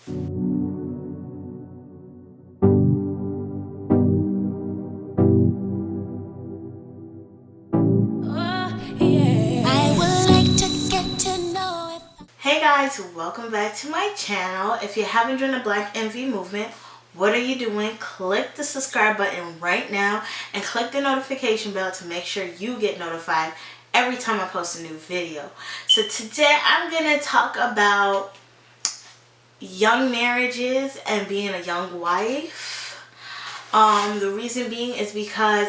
Hey guys, welcome back to my channel. If you haven't joined the Black Envy movement, what are you doing? Click the subscribe button right now and click the notification bell to make sure you get notified every time I post a new video. So today I'm going to talk about young marriages and being a young wife. The reason being is because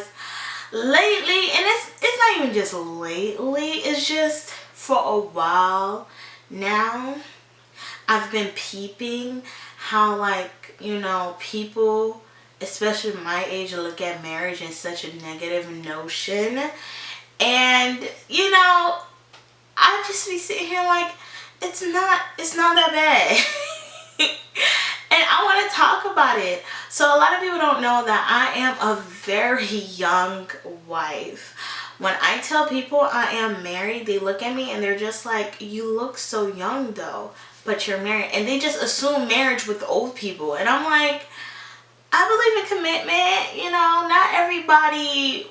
lately, and it's not even just lately, it's just for a while now, I've been peeping how, like, you know, people, especially my age, look at marriage in such a negative notion. And, you know, I just be sitting here like, it's not that bad. And I want to talk about it. So a lot of people don't know that I am a very young wife. When I tell people I am married, they look at me and they're just like, you look so young though, but you're married. And they just assume marriage with old people. And I'm like, I believe in commitment. You know, not everybody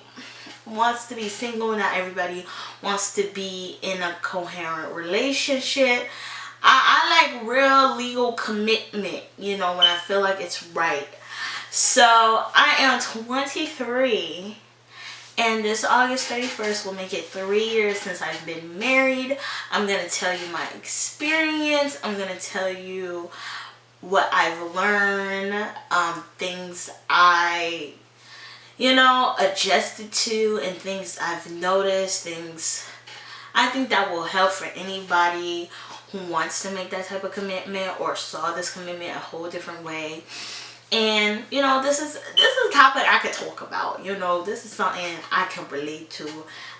wants to be single. Not everybody wants to be in a coherent relationship. I like real legal commitment, you know, when I feel like it's right. So I am 23. And this August 31st will make it 3 years since I've been married. I'm going to tell you my experience. I'm going to tell you what I've learned, things I, you know, adjusted to, and things I've noticed, things I think that will help for anybody who wants to make that type of commitment or saw this commitment a whole different way. And, you know, this is a topic I could talk about. You know, this is something I can relate to.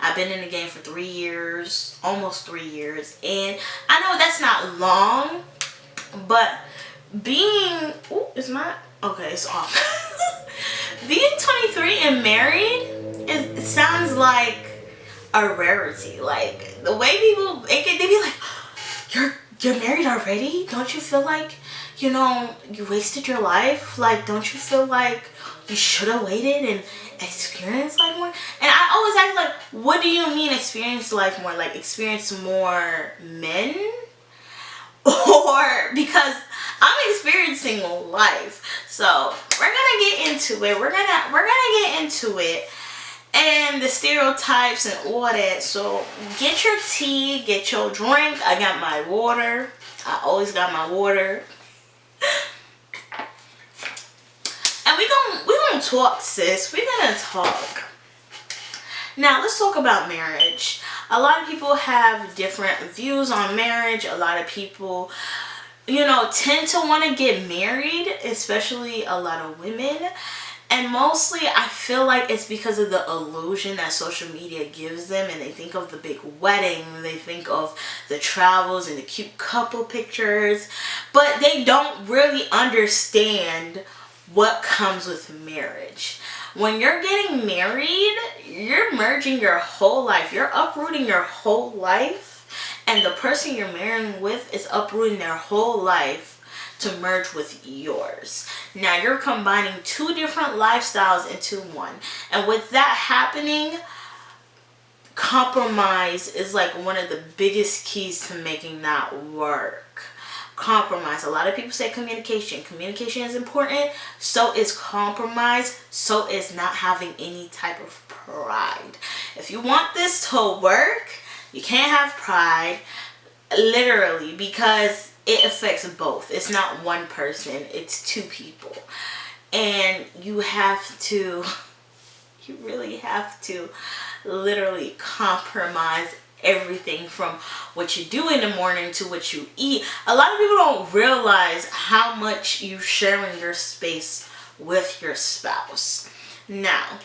I've been in the game for 3 years, almost 3 years. And I know that's not long, but being, okay, it's off. Being 23 and married, it sounds like a rarity. Like, the way people make it, they be like, you're married already? Don't you feel like, you know, you wasted your life? Like, don't you feel like you should have waited and experienced life more? And I always ask, like, what do you mean experience life more? Like, experience more men? Or because I'm experiencing life. So we're gonna get into it. We're gonna get into it. And the stereotypes and all that. So get your tea, get your drink. I got my water. I always got my water. And we gonna talk, sis. We're gonna talk. Now let's talk about marriage. A lot of people have different views on marriage. A lot of people, you know, tend to want to get married, especially a lot of women. And mostly I feel like it's because of the illusion that social media gives them, and they think of the big wedding, they think of the travels and the cute couple pictures, but they don't really understand what comes with marriage. When you're getting married, you're merging your whole life. You're uprooting your whole life, and the person you're marrying with is uprooting their whole life to merge with yours. Now you're combining two different lifestyles into one. And with that happening, compromise is like one of the biggest keys to making that work. Compromise. A lot of people say communication. Communication is important. So is compromise. So is not having any type of pride. If you want this to work, you can't have pride. Literally, because it affects both. It's not one person, it's two people. And you really have to literally compromise everything from what you do in the morning to what you eat. A lot of people don't realize how much you sharing your space with your spouse. Now,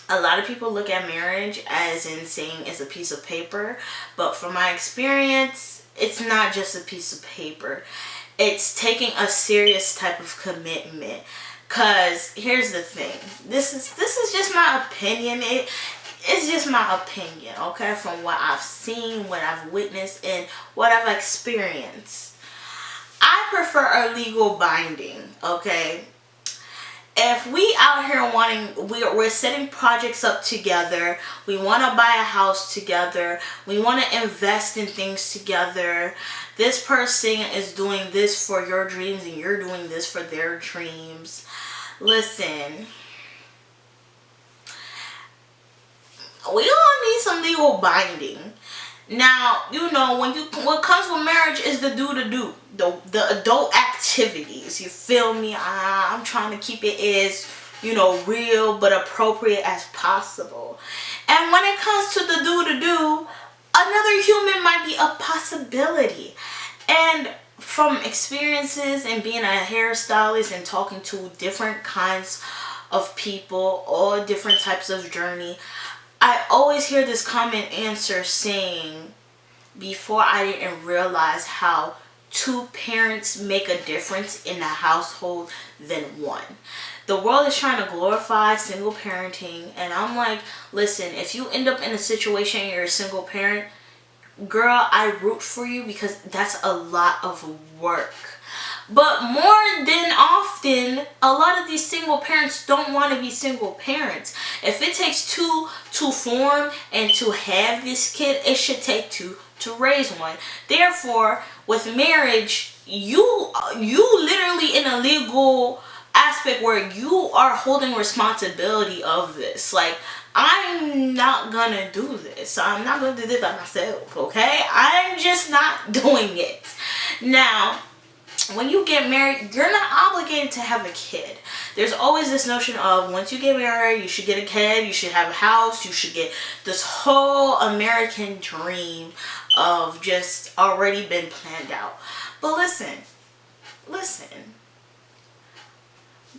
a lot of people look at marriage as in saying it's a piece of paper, but from my experience, it's not just a piece of paper. It's taking a serious type of commitment. Cause here's the thing. This is just my opinion. It's just my opinion, okay? From what I've seen, what I've witnessed, and what I've experienced. I prefer a legal binding, okay? If we out here wanting, we're setting projects up together, we want to buy a house together, we want to invest in things together, this person is doing this for your dreams and you're doing this for their dreams. Listen, we all need some legal binding. Now, you know, what comes with marriage is the the adult activities. You feel me? I'm trying to keep it as, you know, real but appropriate as possible. And when it comes to the another human might be a possibility. And from experiences and being a hairstylist and talking to different kinds of people, all different types of journey, I always hear this common answer saying, before I didn't realize how two parents make a difference in a household than one. The world is trying to glorify single parenting, and I'm like, listen, if you end up in a situation and you're a single parent, girl, I root for you, because that's a lot of work. But more than often, a lot of these single parents don't want to be single parents. If it takes two to form and to have this kid, it should take two to raise one. Therefore, with marriage, you literally in a legal aspect where you are holding responsibility of this. Like, I'm not gonna do this. I'm not gonna do this by myself, okay? I'm just not doing it. Now, when you get married, you're not obligated to have a kid. There's always this notion of, once you get married, you should get a kid, you should have a house, you should get this whole American dream of just already been planned out. But listen,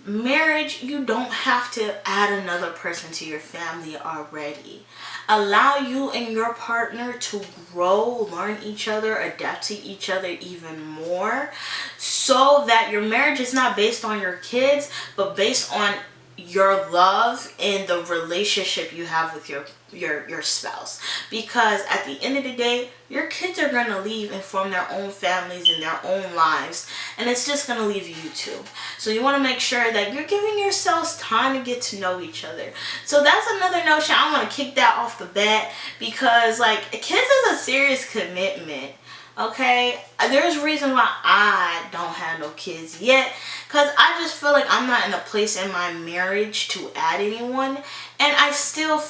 marriage, you don't have to add another person to your family already. Allow you and your partner to grow, learn each other, adapt to each other even more, so that your marriage is not based on your kids, but based on your love and the relationship you have with your spouse. Because at the end of the day, your kids are going to leave and form their own families and their own lives, and it's just going to leave you two. So you want to make sure that you're giving yourselves time to get to know each other. So that's another notion. I want to kick that off the bat, because like, kids is a serious commitment. Okay, there's a reason why I don't have no kids yet, because I just feel like I'm not in a place in my marriage to add anyone, and I still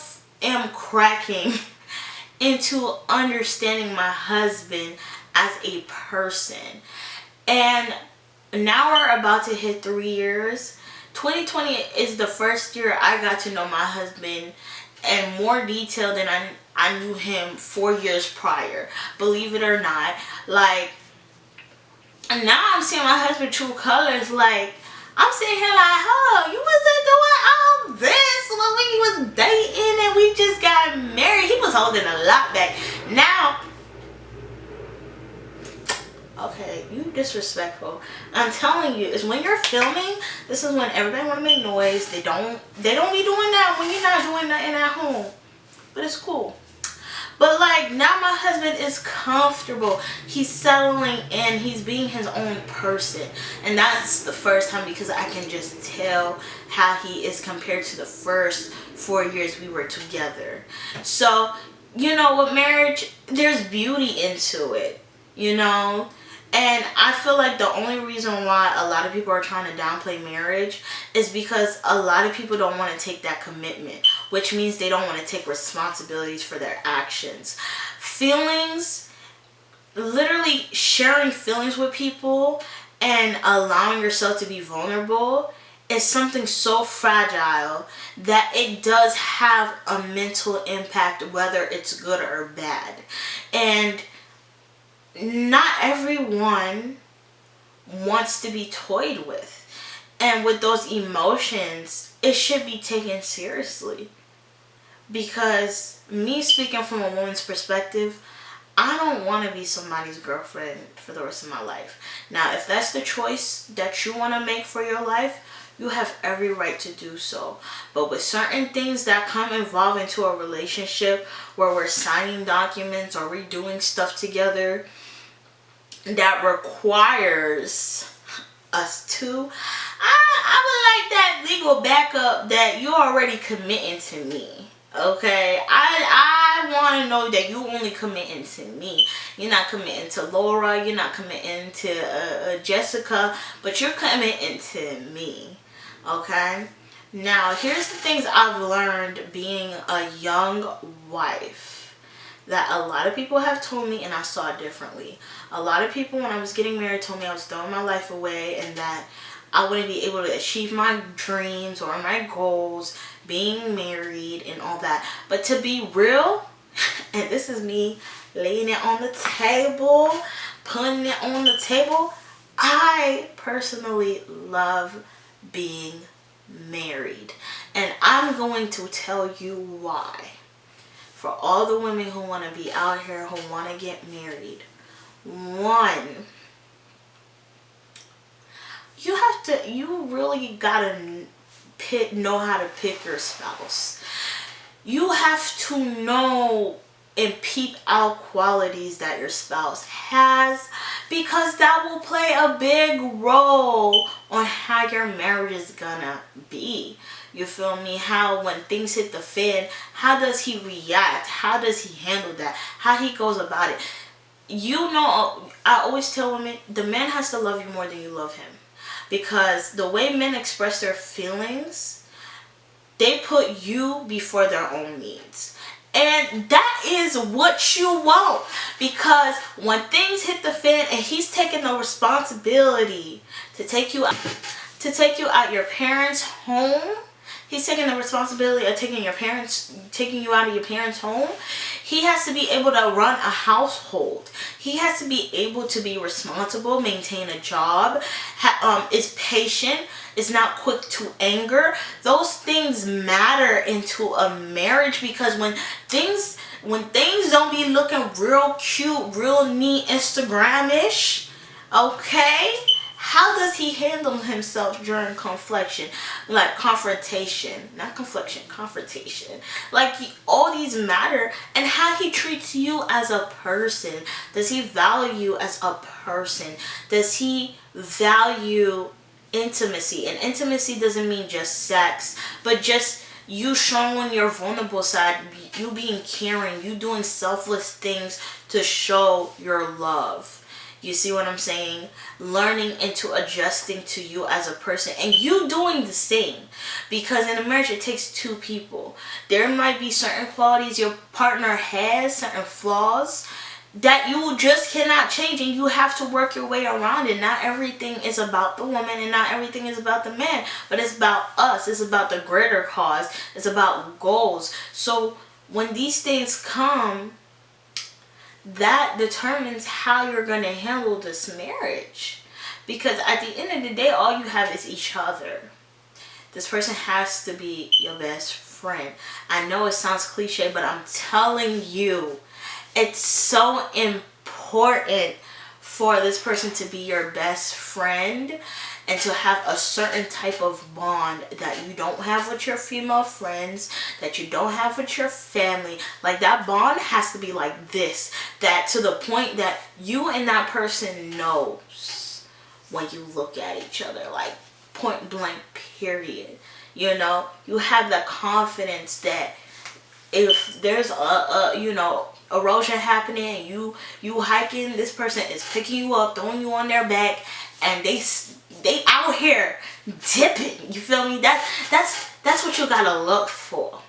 am cracking into understanding my husband as a person. And now we're about to hit 3 years. 2020 is the first year I got to know my husband in more detail than I knew him 4 years prior. Believe it or not. Like, now I'm seeing my husband true colors. Like, I'm sitting here like, oh, you wasn't doing all this when we was dating and we just got married. He was holding a lot back. Now, okay, you disrespectful. I'm telling you, is when you're filming, this is when everybody want to make noise. They don't be doing that when you're not doing nothing at home. But it's cool. But like, now my husband is comfortable. He's settling in. He's being his own person. And that's the first time, because I can just tell how he is compared to the first 4 years we were together. So, you know, with marriage, there's beauty into it, you know. And I feel like the only reason why a lot of people are trying to downplay marriage is because a lot of people don't want to take that commitment, which means they don't want to take responsibilities for their actions. Feelings, literally sharing feelings with people and allowing yourself to be vulnerable is something so fragile that it does have a mental impact, whether it's good or bad. And not everyone wants to be toyed with. And with those emotions, it should be taken seriously. Because me speaking from a woman's perspective, I don't want to be somebody's girlfriend for the rest of my life. Now, if that's the choice that you want to make for your life, you have every right to do so. But with certain things that come involved into a relationship where we're signing documents or we're doing stuff together, that requires us to, I would like that legal backup that you're already committing to me. Okay, I want to know that you only committing to me. You're not committing to Laura. You're not committing to Jessica, but you're committing to me. Okay. Now, here's the things I've learned being a young wife that a lot of people have told me, and I saw it differently. A lot of people, when I was getting married, told me I was throwing my life away and that I wouldn't be able to achieve my dreams or my goals, being married and all that. But to be real, and this is me laying it on the table, putting it on the table, I personally love being married. And I'm going to tell you why. For all the women who want to be out here, who want to get married. One, you really gotta know how to pick your spouse. You have to know and peep out qualities that your spouse has, because that will play a big role on how your marriage is gonna be. You feel me? How when things hit the fan, how does he react? How does he handle that? How he goes about it? You know, I always tell women, the man has to love you more than you love him. Because the way men express their feelings, they put you before their own needs. And that is what you want. Because when things hit the fan and he's taking the responsibility to take you out your parents' home, he's taking the responsibility of taking you out of your parents' home. He has to be able to run a household. He has to be able to be responsible, maintain a job, is patient, is not quick to anger. Those things matter into a marriage, because when things don't be looking real cute, real neat, Instagram-ish, okay? How does he handle himself during confrontation? Like confrontation. Not confliction, confrontation. Like all these matter. And how he treats you as a person. Does he value you as a person? Does he value intimacy? And intimacy doesn't mean just sex, but just you showing your vulnerable side, you being caring, you doing selfless things to show your love. You see what I'm saying? Learning into adjusting to you as a person, and you doing the same. Because in a marriage, it takes two people. There might be certain qualities your partner has, certain flaws that you just cannot change, and you have to work your way around it. Not everything is about the woman and not everything is about the man, but it's about us. It's about the greater cause. It's about goals. So when these things come, that determines how you're going to handle this marriage. Because at the end of the day, all you have is each other. This person has to be your best friend. I know it sounds cliche, but I'm telling you, it's so important for this person to be your best friend and to have a certain type of bond that you don't have with your female friends, that you don't have with your family. Like that bond has to be like this, that to the point that you and that person knows when you look at each other, like point blank period. You know, you have the confidence that if there's erosion happening, you hiking, this person is picking you up, throwing you on their back, and they out here dipping. You feel me? That's what you gotta look for.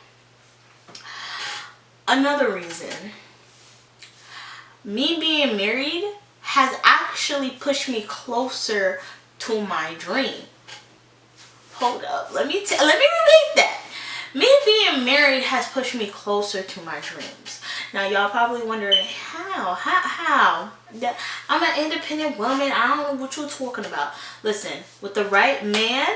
Another reason, me being married has actually pushed me closer to my dream. Hold up, let me repeat that. Me being married has pushed me closer to my dreams. Now, y'all probably wondering, how? I'm an independent woman. I don't know what you're talking about. Listen, with the right man,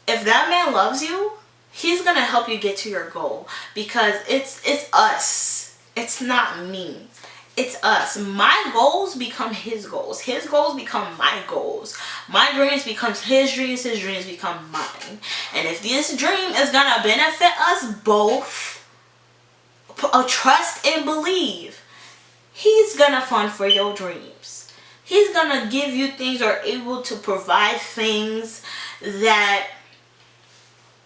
if that man loves you, he's going to help you get to your goal. Because it's us. It's not me. It's us. My goals become his goals. His goals become my goals. My dreams becomes his dreams. His dreams become mine. And if this dream is going to benefit us both, trust and believe, he's gonna fund for your dreams. He's gonna give you things or able to provide things that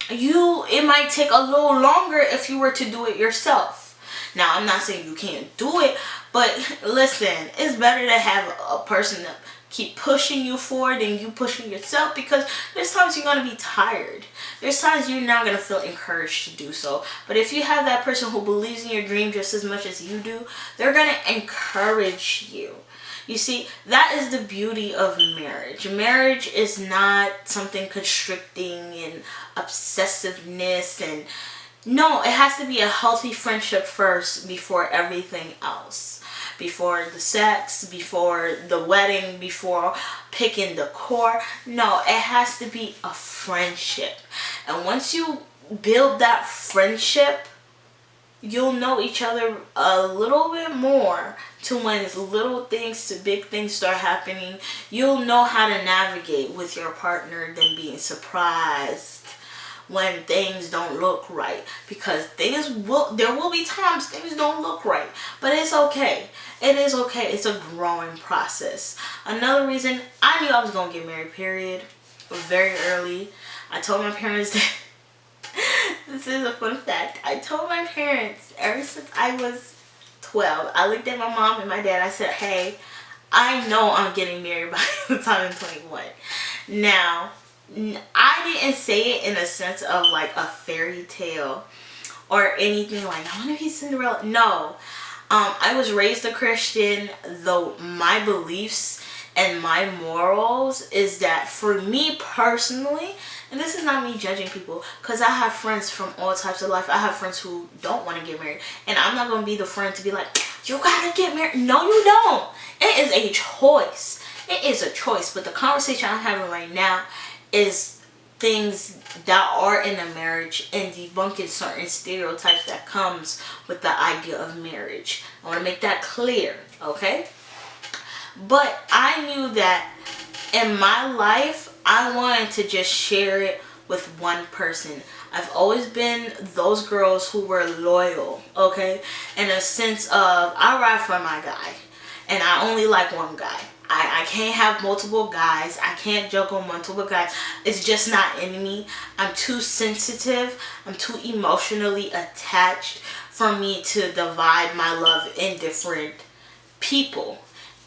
it might take a little longer if you were to do it yourself. Now, I'm not saying you can't do it, but listen, it's better to have a person to keep pushing you forward than you pushing yourself, because there's times you're going to be tired. There's times you're not going to feel encouraged to do so. But if you have that person who believes in your dream just as much as you do, they're going to encourage you. You see, that is the beauty of marriage. Marriage is not something constricting and obsessiveness, and no, it has to be a healthy friendship first before everything else. Before the sex, before the wedding, before picking the core. No, it has to be a friendship. And once you build that friendship, you'll know each other a little bit more, to when little things to big things start happening. You'll know how to navigate with your partner than being surprised when things don't look right, because there will be times things don't look right, but it's okay. It is okay. It's a growing process. Another reason I knew I was gonna get married, period, very early. I told my parents that this is a fun fact. I told my parents ever since I was 12. I looked at my mom and my dad. I said, hey, I know I'm getting married by the time I'm 21. Now, I didn't say it in a sense of like a fairy tale or anything like, I want to be Cinderella. No. I was raised a Christian, though my beliefs and my morals is that for me personally, and this is not me judging people, because I have friends from all types of life. I have friends who don't want to get married, and I'm not going to be the friend to be like, you gotta get married. No, you don't. It is a choice. It is a choice. But the conversation I'm having right now is things that are in a marriage and debunking certain stereotypes that comes with the idea of marriage. I want to make that clear, okay? But I knew that in my life, I wanted to just share it with one person. I've always been those girls who were loyal, okay? In a sense of, I ride for my guy, and I only like one guy. I can't have multiple guys. I can't juggle multiple guys. It's just not in me. I'm too sensitive. I'm too emotionally attached for me to divide my love in different people.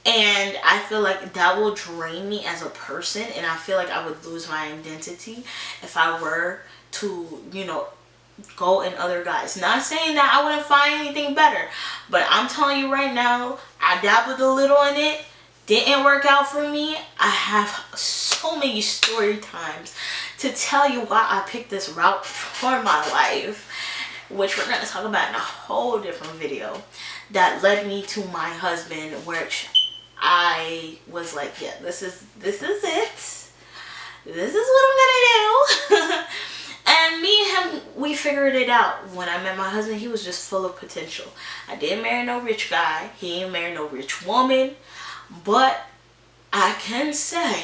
And I feel like that will drain me as a person, and I feel like I would lose my identity if I were to, you know, go in other guys. Not saying that I wouldn't find anything better, but I'm telling you right now, I dabbled a little in it. Didn't work out for me. I have so many story times to tell you why I picked this route for my life, which we're going to talk about in a whole different video, that led me to my husband, which I was like, yeah, this is it. This is what I'm gonna do. And me and him, we figured it out. When I met my husband, he was just full of potential. I didn't marry no rich guy. He didn't marry no rich woman. But I can say,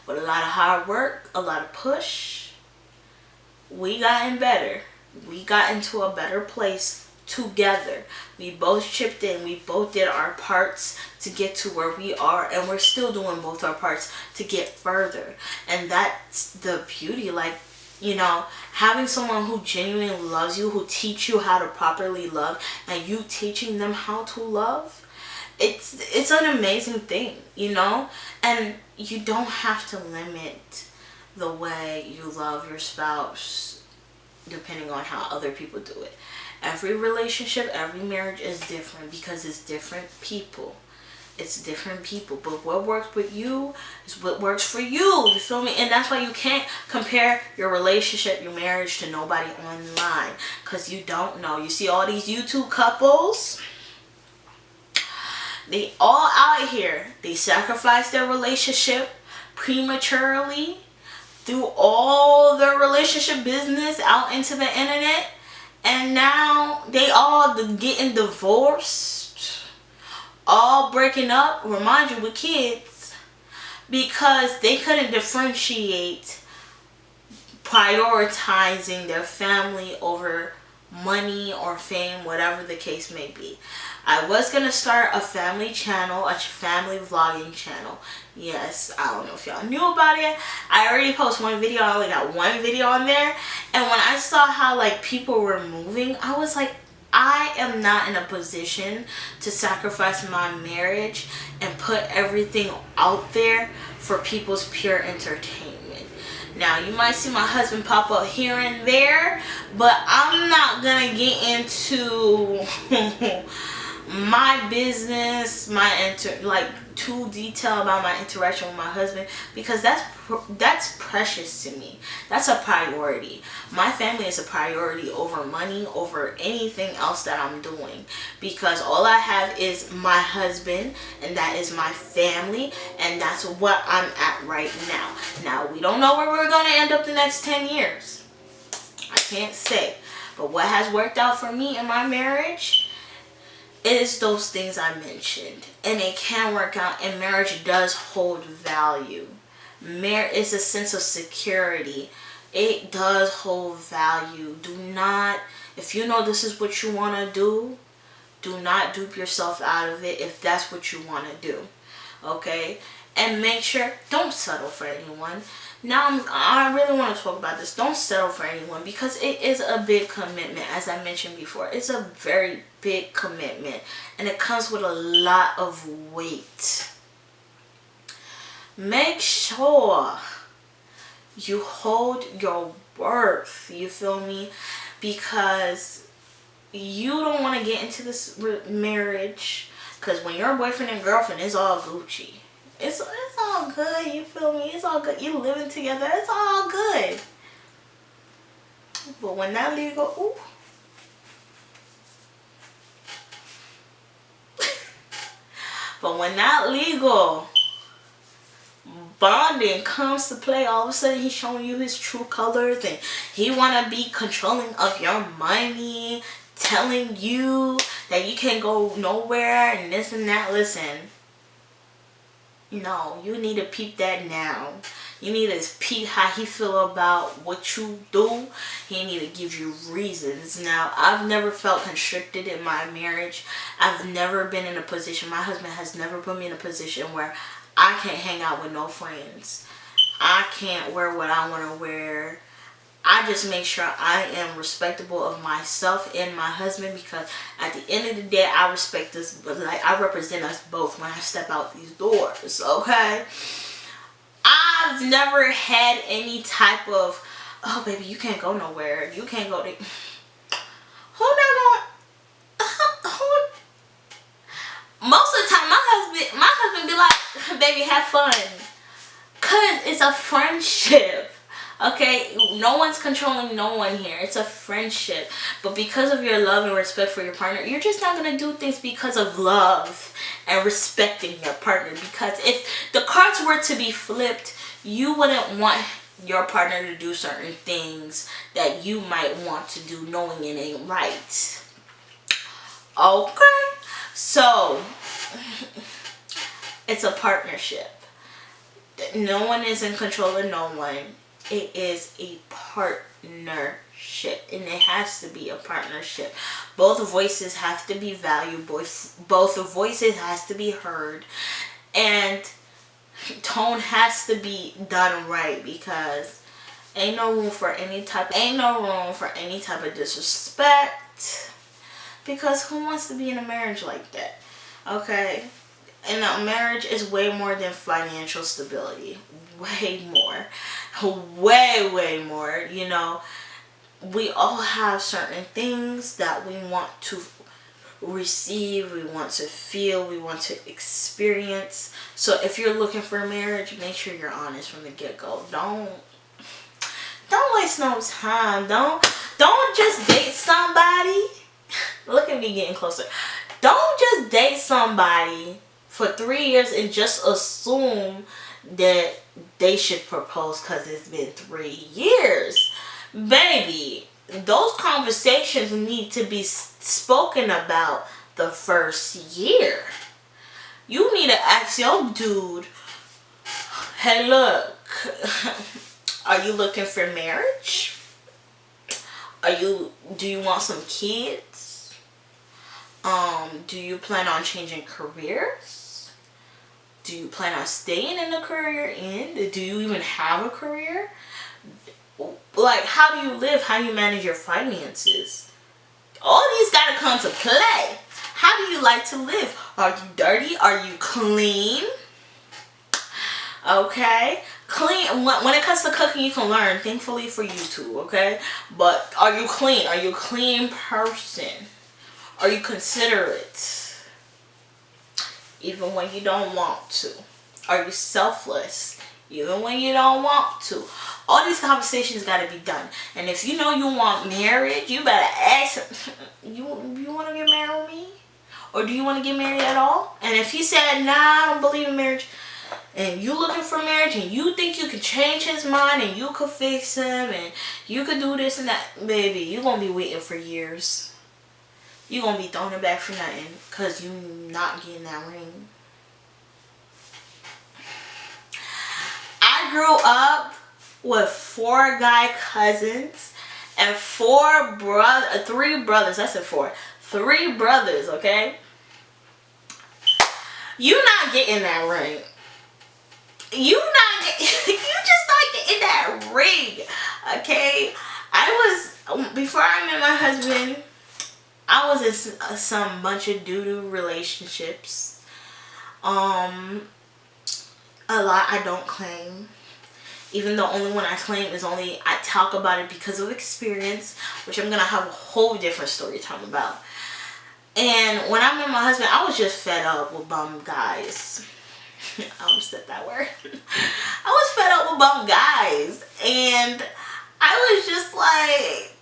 with a lot of hard work, a lot of push, we gotten better. We got into a better place together. We both chipped in. We both did our parts to get to where we are, and we're still doing both our parts to get further. And that's the beauty. Like, you know, having someone who genuinely loves you, who teach you how to properly love, and you teaching them how to love, it's an amazing thing, you know. And you don't have to limit the way you love your spouse depending on how other people do it. Every relationship, every marriage is different, because it's different people. It's different people. But what works with you is what works for you. You feel me? And that's why you can't compare your relationship, your marriage to nobody online, because you don't know. You see all these YouTube couples, they all out here. They sacrifice their relationship prematurely, threw all their relationship business out into the internet, and now they all getting divorced, all breaking up, remind you, with kids, because they couldn't differentiate prioritizing their family over money or fame, whatever the case may be. I was gonna start a family channel, a family vlogging channel. Yes, I don't know if y'all knew about it. I already posted one video. I only got one video on there, and when I saw how like people were moving, I was like, I am not in a position to sacrifice my marriage and put everything out there for people's pure entertainment. Now, you might see my husband pop up here and there, but I'm not gonna get into my business, like too detailed about my interaction with my husband, because that's precious to me. That's a priority. My family is a priority over money, over anything else that I'm doing, because all I have is my husband, and that is my family, and that's what I'm at right now. Now, we don't know where we're going to end up the next 10 years. I can't say. But what has worked out for me in my marriage is those things I mentioned, and it can work out, and marriage does hold value. Marriage is a sense of security. It does hold value. Do not, if you know this is what you want to do not dupe yourself out of it if that's what you want to do. Okay? And make sure, don't settle for anyone. Now, I really want to talk about this. Don't settle for anyone, because it is a big commitment, as I mentioned before. It's a very big commitment, and it comes with a lot of weight. Make sure you hold your worth, you feel me? Because you don't want to get into this marriage, because when you're a boyfriend and girlfriend, it's all Gucci. It's all good, you feel me? It's all good. You living together, it's all good. But when that legal, ooh. But when that legal bonding comes to play, all of a sudden he's showing you his true colors, and he want to be controlling of your money, telling you that you can't go nowhere and this and that. Listen. No, you need to peep that now. You need to peep how he feel about what you do. He need to give you reasons. Now, I've never felt constricted in my marriage. I've never been in a position, my husband has never put me in a position where I can't hang out with no friends. I can't wear what I want to wear. I just make sure I am respectable of myself and my husband, because at the end of the day, I respect us, but like I represent us both when I step out these doors, okay? I've never had any type of, oh baby, you can't go nowhere. You can't go to, who not going, most of the time my husband be like, baby, have fun. Cause it's a friendship. Okay, no one's controlling no one here. It's a friendship. But because of your love and respect for your partner, you're just not going to do things because of love and respecting your partner. Because if the cards were to be flipped, you wouldn't want your partner to do certain things that you might want to do knowing it ain't right. Okay, so it's a partnership. No one is in control of no one. It is a partnership, and it has to be a partnership. Both voices have to be valued. Both voices has to be heard, and tone has to be done right, because ain't no room for any type of disrespect. Because who wants to be in a marriage like that? Okay, and a marriage is way more than financial stability. Way more. Way more. You know, we all have certain things that we want to receive, we want to feel, we want to experience. So if you're looking for a marriage, make sure you're honest from the get-go. Don't waste no time. Don't just date somebody. Look at me getting closer. Don't just date somebody for 3 years and just assume that they should propose because it's been 3 years. Baby, those conversations need to be spoken about the first year. You need to ask your dude, hey look, are you looking for marriage? Do you want some kids? Do you plan on changing careers? Do you plan on staying in the career you're in? Do you even have a career? Like, how do you live? How do you manage your finances? All these gotta come to play. How do you like to live? Are you dirty? Are you clean? Okay, clean. When it comes to cooking, you can learn, thankfully for YouTube. Okay, but are you clean? Are you a clean person? Are you considerate even when you don't want to? Are you selfless even when you don't want to? All these conversations got to be done. And if you know you want marriage, you better ask, you want to get married with me? Or do you want to get married at all? And if he said, nah, I don't believe in marriage, and you looking for marriage, and you think you could change his mind, and you could fix him, and you could do this and that, baby, you're going to be waiting for years. You're going to be throwing it back for nothing, because you not getting that ring. I grew up with 4 guy cousins and 3 brothers. I said 4. 3 brothers, okay? You not getting that ring. You just not getting that ring, okay? Before I met my husband, I was in some bunch of doo-doo relationships. A lot I don't claim. Even the only one I claim is I talk about it because of experience, which I'm going to have a whole different story time about. And when I met my husband, I was just fed up with bum guys. I almost said that word. I was fed up with bum guys. And I was just like,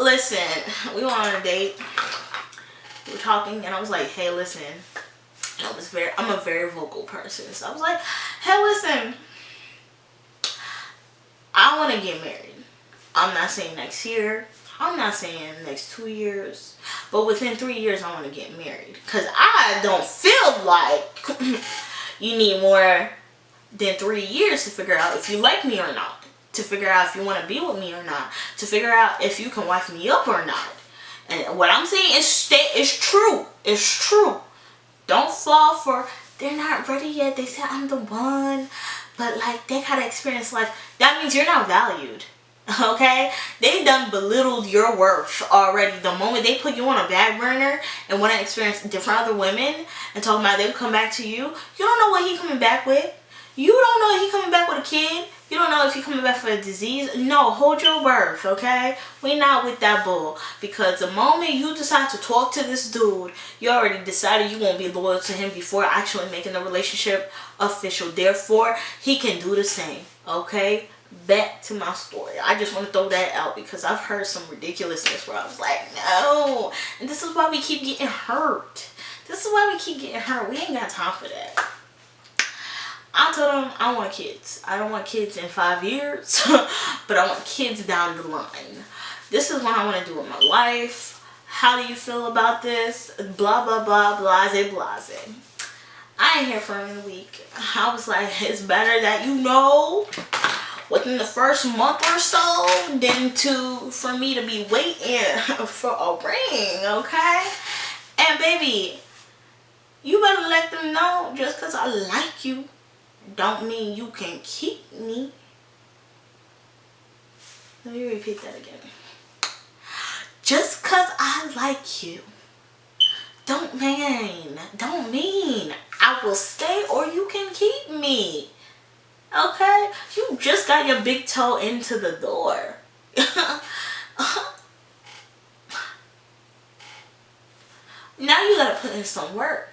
listen, we went on a date. We were talking and I was like, hey, listen. I'm a very vocal person. So I was like, hey, listen. I want to get married. I'm not saying next year. I'm not saying next 2 years. But within 3 years, I want to get married. Because I don't feel like you need more than 3 years to figure out if you like me or not. To figure out if you want to be with me or not. To figure out if you can wife me up or not. And what I'm saying is true. It's true. Don't fall for, they're not ready yet. They said I'm the one. But like, they gotta experience life. That means you're not valued. Okay? They done belittled your worth already. The moment they put you on a back burner and want to experience different other women and talking about they'll come back to you, you don't know what he coming back with. You don't know if he coming back with a kid. You don't know if he coming back for a disease. No, hold your worth, okay? We not with that bull. Because the moment you decide to talk to this dude, you already decided you won't be loyal to him before actually making the relationship official. Therefore, he can do the same, okay? Back to my story. I just want to throw that out because I've heard some ridiculousness where I was like, no. And this is why we keep getting hurt. This is why we keep getting hurt. We ain't got time for that. I told him I want kids. I don't want kids in 5 years, but I want kids down the line. This is what I want to do with my life. How do you feel about this? Blah, blah, blah, blase, blase. I ain't hear from him in a week. I was like, it's better that you know within the first month or so than for me to be waiting for a ring, okay? And baby, you better let them know just because I like you don't mean you can keep me. Let me repeat that again. Just because I like you don't mean I will stay or you can keep me. Okay? You just got your big toe into the door. Now you gotta put in some work.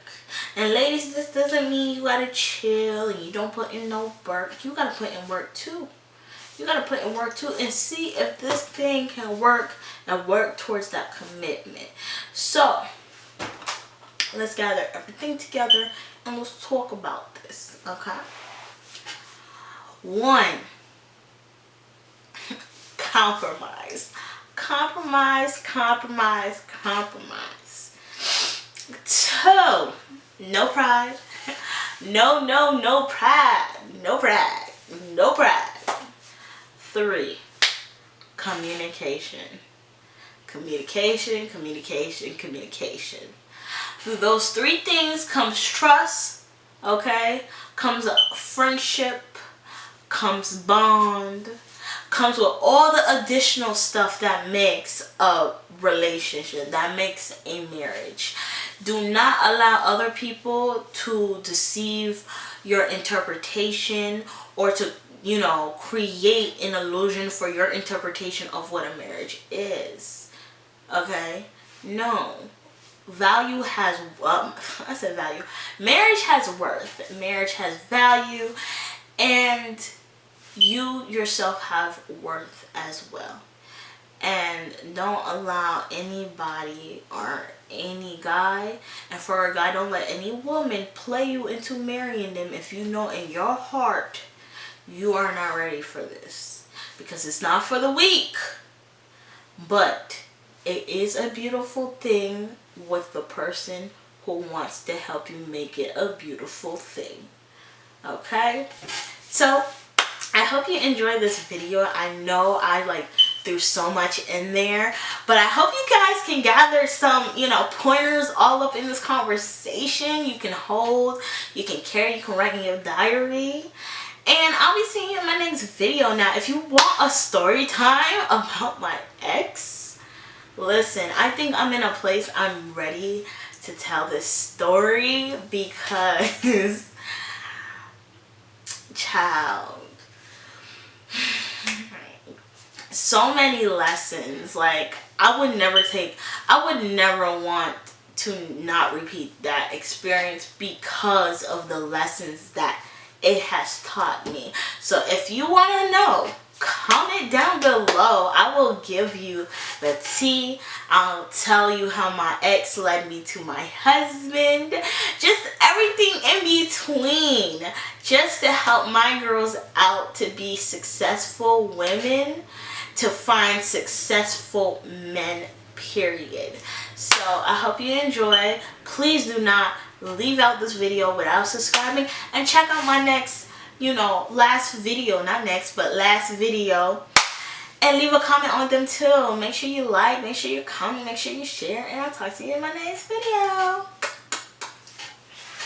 And ladies, this doesn't mean you gotta chill and you don't put in no work. You gotta put in work too. You gotta put in work too and see if this thing can work and work towards that commitment. So, let's gather everything together and let's talk about this, okay? 1, compromise. Compromise, compromise, compromise. 2, no pride. No pride. No pride. No pride. 3, communication. Communication, communication, communication. Through those three things comes trust, okay? Comes a friendship, comes bond, comes with all the additional stuff that makes a relationship, that makes a marriage. Do not allow other people to deceive your interpretation or to, you know, create an illusion for your interpretation of what a marriage is. Okay? No. Value has, I said value. Marriage has worth. Marriage has value. And you yourself have worth as well. And don't allow anybody or any guy, and for a guy, don't let any woman play you into marrying them if you know in your heart you are not ready for this. Because it's not for the weak. But it is a beautiful thing with the person who wants to help you make it a beautiful thing. Okay? So, I hope you enjoyed this video. I know I threw so much in there, but I hope you guys can gather some, you know, pointers all up in this conversation. You can hold, you can carry, you can write in your diary. And I'll be seeing you in my next video. Now, if you want a story time about my ex, listen, I think I'm in a place I'm ready to tell this story because, child, so many lessons. Like, I would never want to not repeat that experience because of the lessons that it has taught me. So if you want to know, comment down below. I will give you the tea. I'll tell you how my ex led me to my husband. Just everything in between. Just to help my girls out to be successful women, to find successful men, period. So I hope you enjoy. Please do not leave out this video without subscribing, and check out my next, you know, last video, not next, but last video, and leave a comment on them too. Make sure you like, make sure you comment, make sure you share, and I'll talk to you in my next video.